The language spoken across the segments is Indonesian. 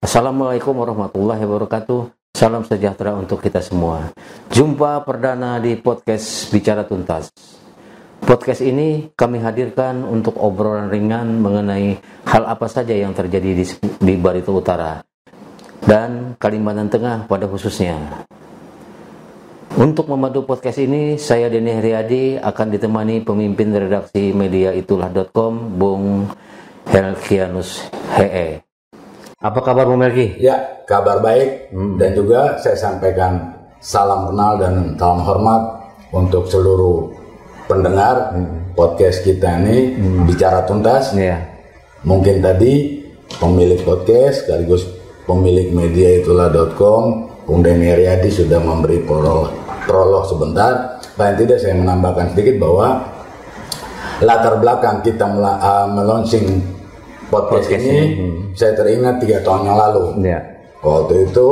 Assalamualaikum warahmatullahi wabarakatuh. Salam sejahtera untuk kita semua. Jumpa perdana di podcast Bicara Tuntas. Podcast ini kami hadirkan untuk obrolan ringan mengenai hal apa saja yang terjadi di Barito Utara dan Kalimantan Tengah pada khususnya. Untuk memandu podcast ini, saya Denny Heriadi akan ditemani pemimpin redaksi media itulah.com, Bung Helkianus He. Apa kabar Bung Melki? Ya, kabar baik. Dan juga saya sampaikan salam kenal dan salam hormat untuk seluruh pendengar podcast kita ini, Bicara Tuntas. Mungkin tadi pemilik podcast sekaligus pemilik media itulah.com, Bung Denny Heriadi sudah memberi prolog sebentar. Paling tidak saya menambahkan sedikit bahwa latar belakang kita melaunching podcast ini, saya teringat 3 tahun yang lalu. Waktu itu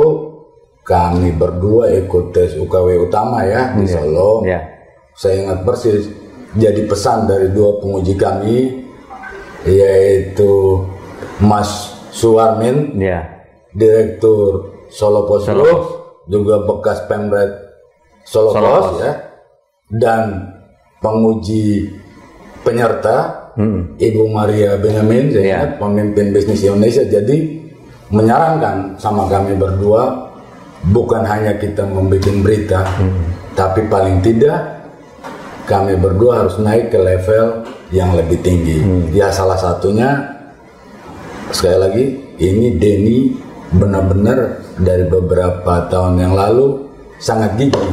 kami berdua ikut tes UKW utama di Solo. Saya ingat persis. Jadi pesan dari 2 penguji kami, yaitu Mas Suwarmin, Direktur Solo Post Group, juga bekas Pemret Solo Post, dan penguji penyerta Ibu Maria Benyamin, pemimpin bisnis Indonesia. Jadi menyarankan sama kami berdua, bukan hanya kita membuat berita, tapi paling tidak kami berdua harus naik ke level yang lebih tinggi. Ya, salah satunya sekali lagi, ini Denny benar-benar dari beberapa tahun yang lalu sangat gigih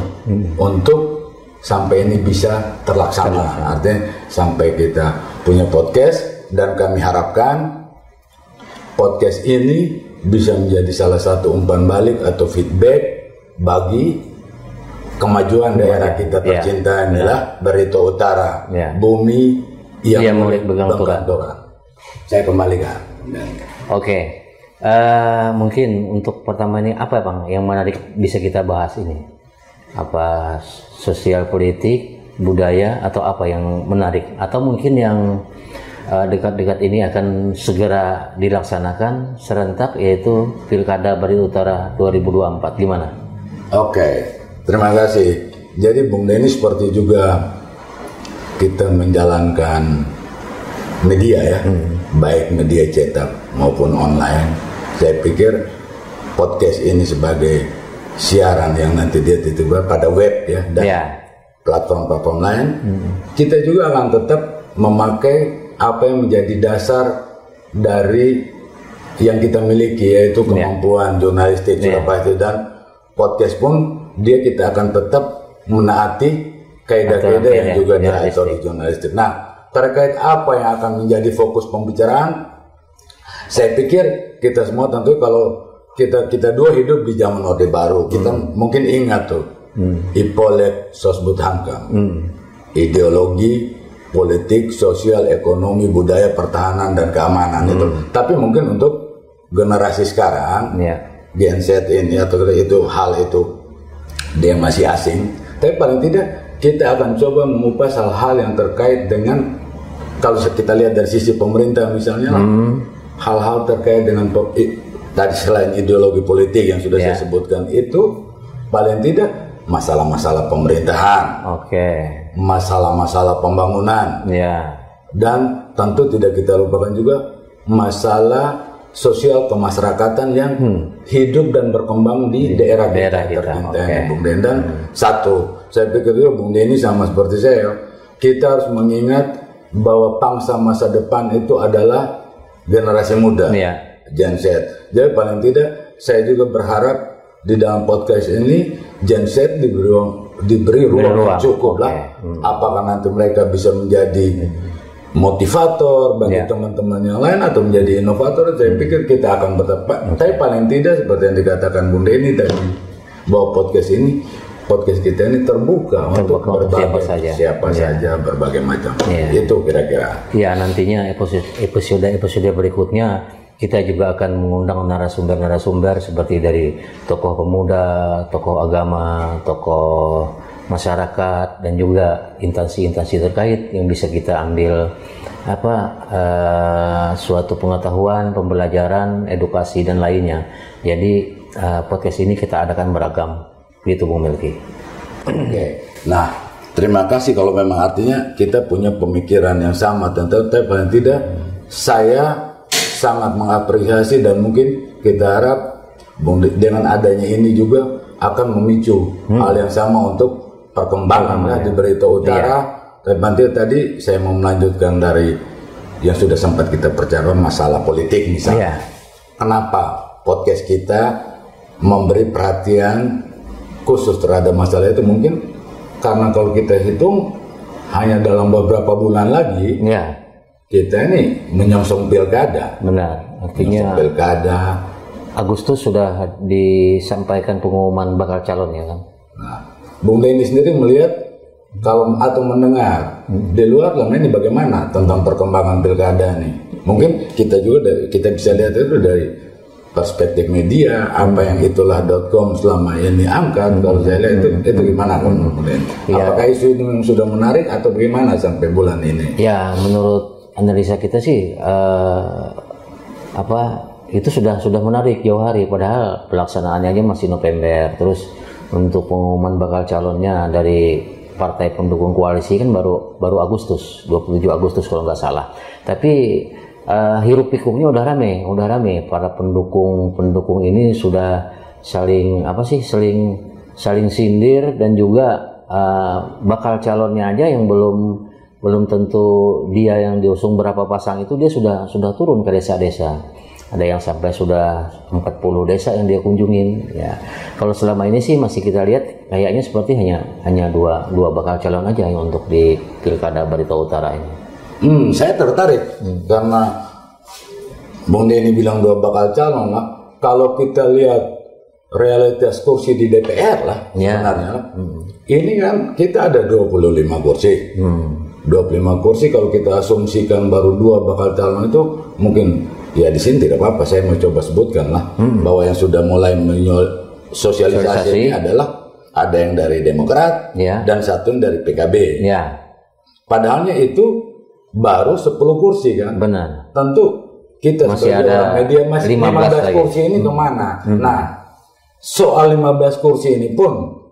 untuk sampai ini bisa terlaksana. Artinya sampai kita punya podcast, dan kami harapkan podcast ini bisa menjadi salah satu umpan balik atau feedback bagi kemajuan daerah kita tercinta inilah Barito Utara, bumi yang mulik Begang Toran. Saya kembalikan. Oke. Mungkin untuk pertama ini apa Bang yang menarik bisa kita bahas ini? Apa sosial politik, budaya, atau apa yang menarik, atau mungkin yang dekat-dekat ini akan segera dilaksanakan serentak, yaitu Pilkada Barito Utara 2024. Gimana? Oke, terima kasih. Jadi Bung Denny, seperti juga kita menjalankan media baik media cetak maupun online. Saya pikir podcast ini sebagai siaran yang nanti dia tiba pada web dan platform-platform lain, kita juga akan tetap memakai apa yang menjadi dasar dari yang kita miliki, yaitu kemampuan jurnalistik sudah pasti, dan podcast pun kita akan tetap menaati kaidah-kaidah yang juga diatur di jurnalistik. Nah, terkait apa yang akan menjadi fokus pembicaraan, saya pikir kita semua tentu kalau kita dua hidup di zaman Orde Baru, kita mungkin ingat tuh Hippolyte Sosbut-Hamka, ideologi politik, sosial, ekonomi, budaya, pertahanan, dan keamanan itu. Tapi mungkin untuk generasi sekarang, Gen Z ini atau itu hal itu dia masih asing. Tapi paling tidak kita akan coba mengupas hal-hal yang terkait dengan, kalau kita lihat dari sisi pemerintah misalnya, hal-hal terkait dengan tadi selain ideologi politik yang sudah saya sebutkan itu, paling tidak masalah-masalah pemerintahan, masalah-masalah pembangunan, dan tentu tidak kita lupakan juga masalah sosial kemasyarakatan yang hidup dan berkembang di daerah tercinta Bung Den. Dan satu, saya pikir juga Bung Denny sama seperti saya, kita harus mengingat bahwa pangsa masa depan itu adalah generasi muda, Gen Z. Jadi paling tidak saya juga berharap di dalam podcast ini Gen Z diberi ruang cukup lah. Apakah nanti mereka bisa menjadi motivator bagi teman-teman yang lain atau menjadi inovator, saya pikir kita akan bertepat. Tapi paling tidak seperti yang dikatakan Bung Denny tadi, bahwa podcast kita ini terbuka untuk berbagai siapa saja berbagai macam. Itu kira-kira. Ya, nantinya episode berikutnya kita juga akan mengundang narasumber-narasumber seperti dari tokoh pemuda, tokoh agama, tokoh masyarakat dan juga instansi-instansi terkait yang bisa kita ambil suatu pengetahuan, pembelajaran, edukasi dan lainnya. Jadi podcast ini kita adakan beragam, gitu Bung Melki. Oke. Nah, terima kasih kalau memang artinya kita punya pemikiran yang sama, tentu paling tidak saya sangat mengapresiasi dan mungkin kita harap dengan adanya ini juga akan memicu hal yang sama untuk perkembangan di Barito Utara. Dan nanti tadi saya mau melanjutkan dari yang sudah sempat kita percaya masalah politik misalnya. Kenapa podcast kita memberi perhatian khusus terhadap masalah itu? Mungkin karena kalau kita hitung hanya dalam beberapa bulan lagi kita ini menyongsong pilkada. Benar, artinya pilkada Agustus sudah disampaikan pengumuman bakal calon ya kan. Nah, Bung Denny sendiri melihat kalau atau mendengar di luar lama ini bagaimana tentang perkembangan pilkada nih? Mungkin kita juga kita bisa lihat itu dari perspektif media, apa yang itulah.com selama ini angkat. Kalau saya lihat itu gimana kemudian? Apakah isu ini sudah menarik atau bagaimana sampai bulan ini? Ya, menurut analisa kita sih itu sudah menarik jauh hari, padahal pelaksanaannya aja masih November. Terus untuk pengumuman bakal calonnya dari partai pendukung koalisi kan baru Agustus, 27 Agustus kalau nggak salah. Tapi hiruk pikuknya udah rame. Para pendukung ini sudah saling sindir, dan juga bakal calonnya aja yang belum tentu dia yang diusung berapa pasang itu dia sudah turun ke desa-desa. Ada yang sampai sudah 40 desa yang dia kunjungin. Ya, kalau selama ini sih masih kita lihat kayaknya seperti hanya dua bakal calon aja yang untuk di Pilkada Barito Utara ini. Saya tertarik karena Bung Denny bilang 2 bakal calon lah. Kalau kita lihat realitas kursi di DPR lah sebenarnya lah. Ini kan kita ada 25 kursi. 25 kursi kalau kita asumsikan baru 2 bakal calon itu mungkin ya di sini tidak apa-apa, saya mau coba sebutkan lah bahwa yang sudah mulai sosialisasi ini adalah ada yang dari Demokrat dan satu dari PKB. Padahalnya itu baru 10 kursi kan. Benar. Tentu kita masih ada media masih 15 kursi ini kemana? Nah, soal 15 kursi ini pun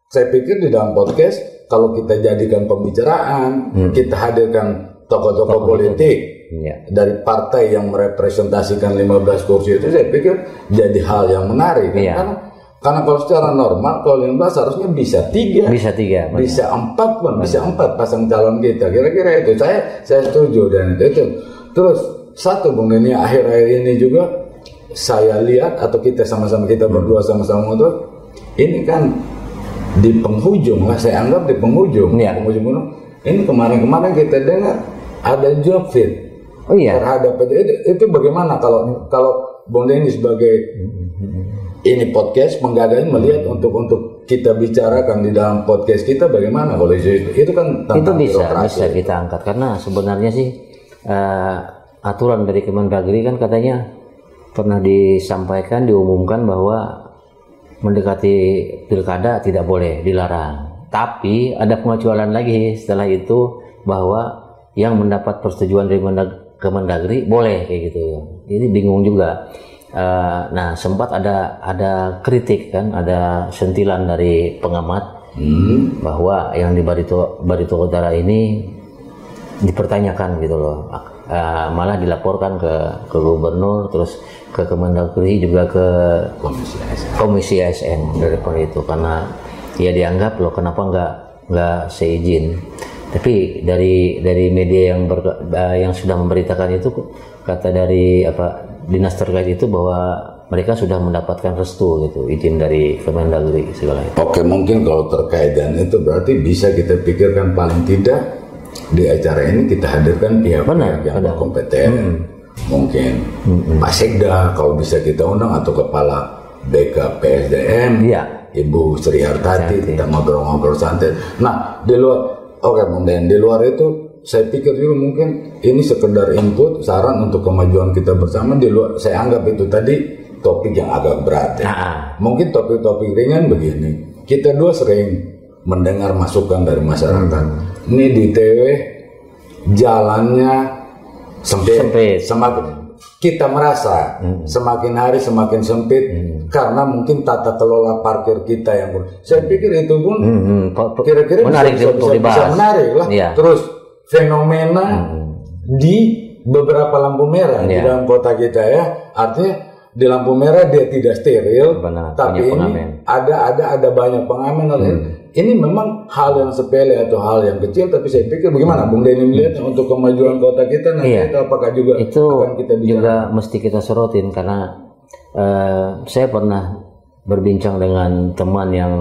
saya pikir di dalam podcast kalau kita jadikan pembicaraan, kita hadirkan tokoh-tokoh politik dari partai yang merepresentasikan 15 kursi itu, saya pikir jadi hal yang menarik kan? Karena kalau secara normal kalau 15 harusnya bisa 3 bisa 4 pun, bisa 4 pasang calon kita, kira-kira itu saya setuju. Dan itu terus satu Bung Denny, akhir-akhir ini juga saya lihat atau kita sama-sama kita berdua sama-sama itu ini kan di penghujung lah, saya anggap di penghujung ini kemarin kita dengar ada job fit terhadap itu bagaimana kalau Bung Denny sebagai ini podcast menggagalkan melihat untuk kita bicarakan di dalam podcast kita bagaimana kalau itu kan tentang itu bisa kita angkat, karena sebenarnya sih aturan dari Kemendagri kan katanya pernah diumumkan bahwa mendekati pilkada tidak boleh, dilarang. Tapi ada pengecualian lagi setelah itu bahwa yang mendapat persetujuan dari Kemendagri boleh kayak gitu. Ini bingung juga. Nah, sempat ada kritik kan, ada sentilan dari pengamat bahwa yang di Barito Utara ini dipertanyakan gitu loh. Malah dilaporkan ke gubernur, terus ke Kemendagri, juga ke Komisi ASN daripada itu, karena ya dianggap loh kenapa nggak seizin. Tapi dari media yang sudah memberitakan itu, kata dari dinas terkait itu bahwa mereka sudah mendapatkan restu gitu, izin dari Kemendagri segala itu. Oke, mungkin kalau terkait dan itu berarti bisa kita pikirkan paling tidak di acara ini kita hadirkan pihak-pihak yang berkompeten. Mungkin Pak Sekda kalau bisa kita undang, atau Kepala BKPSDM Ibu Sri Hartati, kita ngobrol-ngobrol santai. Nah, di luar di luar itu saya pikir juga mungkin ini sekedar input, saran untuk kemajuan kita bersama. Di luar saya anggap itu tadi topik yang agak berat ya. Mungkin topik-topik ringan begini. Kita dua sering mendengar masukan dari masyarakat. Ini di TW jalannya sempit. Semakin kita merasa semakin hari semakin sempit karena mungkin tata kelola parkir kita yang saya pikir itu pun kira-kira bisa menarik lah. Yeah. Terus fenomena di beberapa lampu merah di dalam kota kita ya, artinya di lampu merah dia tidak steril. Benar, tapi ini ada banyak pengamen. Ini memang hal yang sepele atau hal yang kecil, tapi saya pikir bagaimana Bung Denny melihatnya untuk kemajuan kota kita nanti itu apakah juga itu akan kita juga mesti kita sorotin karena saya pernah berbincang dengan teman yang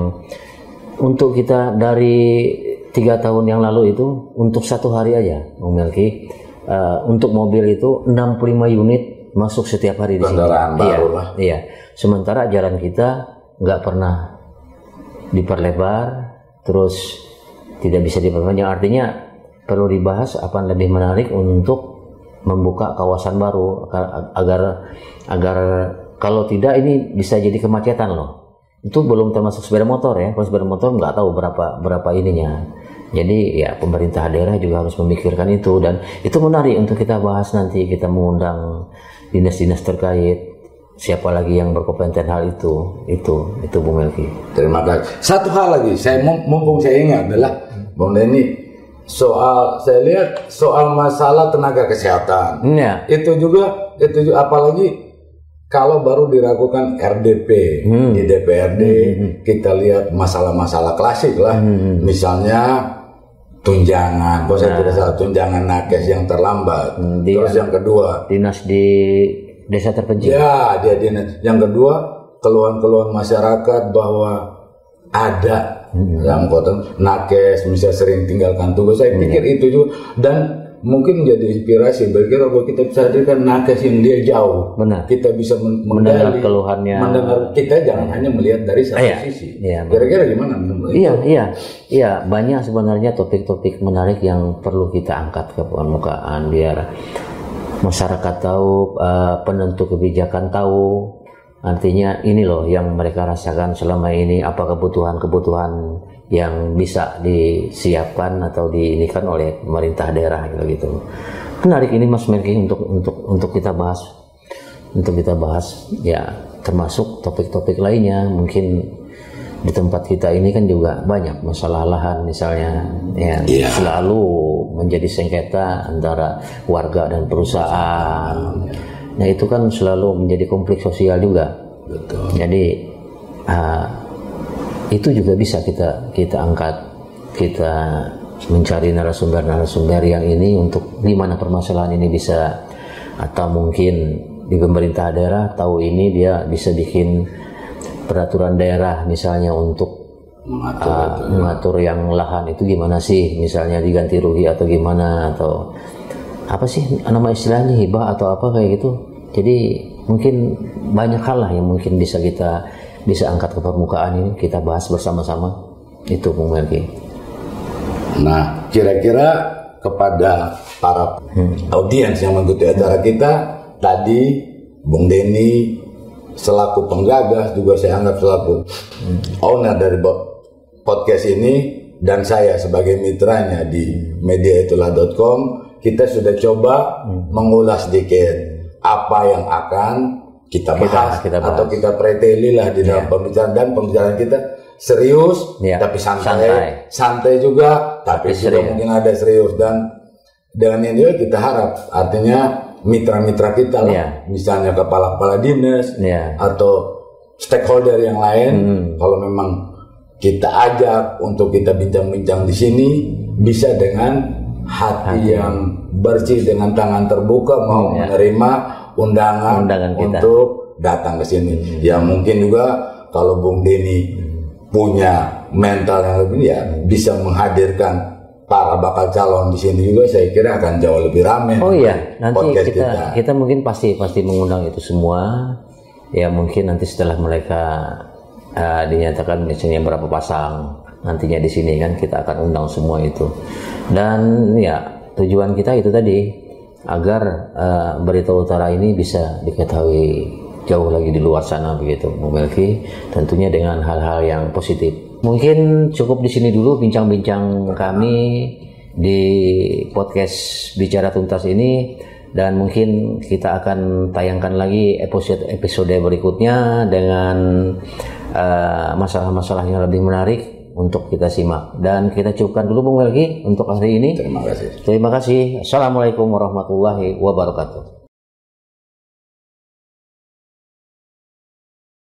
untuk kita dari 3 tahun yang lalu itu untuk 1 hari aja Bung Melki, untuk mobil itu 65 unit masuk setiap hari di sini. Kendaraan baru lah. Iya. Sementara jalan kita nggak pernah diperlebar, terus tidak bisa diperpanjang. Artinya perlu dibahas apa yang lebih menarik untuk membuka kawasan baru agar kalau tidak ini bisa jadi kemacetan loh. Itu belum termasuk sepeda motor ya. Kalau sepeda motor nggak tahu berapa ininya. Jadi ya pemerintah daerah juga harus memikirkan itu, dan itu menarik untuk kita bahas nanti. Kita mengundang dinas-dinas terkait, siapa lagi yang berkompeten hal itu Bung Melki. Terima kasih. Satu hal lagi, saya mumpung saya ingat adalah Bung Denny, saya lihat soal masalah tenaga kesehatan. Itu juga apalagi kalau baru diragukan RDP di DPRD, kita lihat masalah-masalah klasik lah, misalnya tunjangan, kalau saya tidak salah tunjangan nakes yang terlambat. Terus yang kedua, dinas di desa terpencil. Ya, dia dinas. Yang kedua, keluhan-keluhan masyarakat bahwa ada dalam kota nakes bisa sering tinggalkan tugas. Saya pikir itu juga, dan mungkin menjadi inspirasi bagi kalau kita bisa hadirkan nakes yang dia jauh. Benar. Kita bisa mendengar keluhannya. Mendengar, kita jangan hanya melihat dari satu sisi. Kira-kira gimana? Iya, banyak sebenarnya topik-topik menarik yang perlu kita angkat ke permukaan biar masyarakat tahu, penentu kebijakan tahu. Artinya ini loh yang mereka rasakan selama ini, apa kebutuhan yang bisa disiapkan atau diinikan oleh pemerintah daerah gitu. Menarik ini Mas Melki untuk kita bahas. Untuk kita bahas ya, termasuk topik-topik lainnya. Mungkin di tempat kita ini kan juga banyak masalah lahan misalnya yang selalu menjadi sengketa antara warga dan perusahaan. Nah itu kan selalu menjadi konflik sosial juga. Betul. Jadi itu juga bisa kita angkat, kita mencari narasumber yang ini untuk gimana permasalahan ini bisa, atau mungkin di pemerintah daerah tahu ini dia bisa bikin peraturan daerah misalnya untuk mengatur yang lahan itu gimana sih, misalnya diganti rugi atau gimana, atau apa sih nama istilahnya, hibah atau apa kayak gitu. Jadi mungkin banyak hal lah yang mungkin bisa angkat ke permukaan ini, kita bahas bersama-sama itu Bung Melki. Nah, kira-kira kepada para audiens yang mengikuti acara kita tadi, Bung Denny selaku penggagas, juga saya anggap selaku owner dari podcast ini, dan saya sebagai mitranya di mediaitulah.com, kita sudah coba mengulas sedikit apa yang akan kita bahas, atau kita preteli lah di dalam pembicaraan, dan pembicaraan kita serius tapi santai juga, tapi juga mungkin ada serius, dan dengan ini juga kita harap artinya mitra-mitra kita lah, misalnya kepala-kepala dinas atau stakeholder yang lain, kalau memang kita ajak untuk kita bincang-bincang di sini, bisa dengan hati yang bersih, dengan tangan terbuka mau menerima undangan kita untuk datang ke sini. Ya mungkin juga kalau Bung Denny punya mental yang lebih, ya bisa menghadirkan para bakal calon di sini juga, saya kira akan jauh lebih ramai. Oh iya, nanti kita mungkin pasti mengundang itu semua. Ya mungkin nanti setelah mereka dinyatakan misalnya berapa pasang nantinya di sini kan, kita akan undang semua itu. Dan ya tujuan kita itu tadi, agar Berita Utara ini bisa diketahui jauh lagi di luar sana begitu, Bung Melki, tentunya dengan hal-hal yang positif. Mungkin cukup di sini dulu bincang-bincang kami di podcast Bicara Tuntas ini, dan mungkin kita akan tayangkan lagi episode berikutnya dengan masalah-masalah yang lebih menarik untuk kita simak. Dan kita cukupkan dulu Bung Melki untuk hari ini. Terima kasih. Terima kasih. Assalamualaikum warahmatullahi wabarakatuh.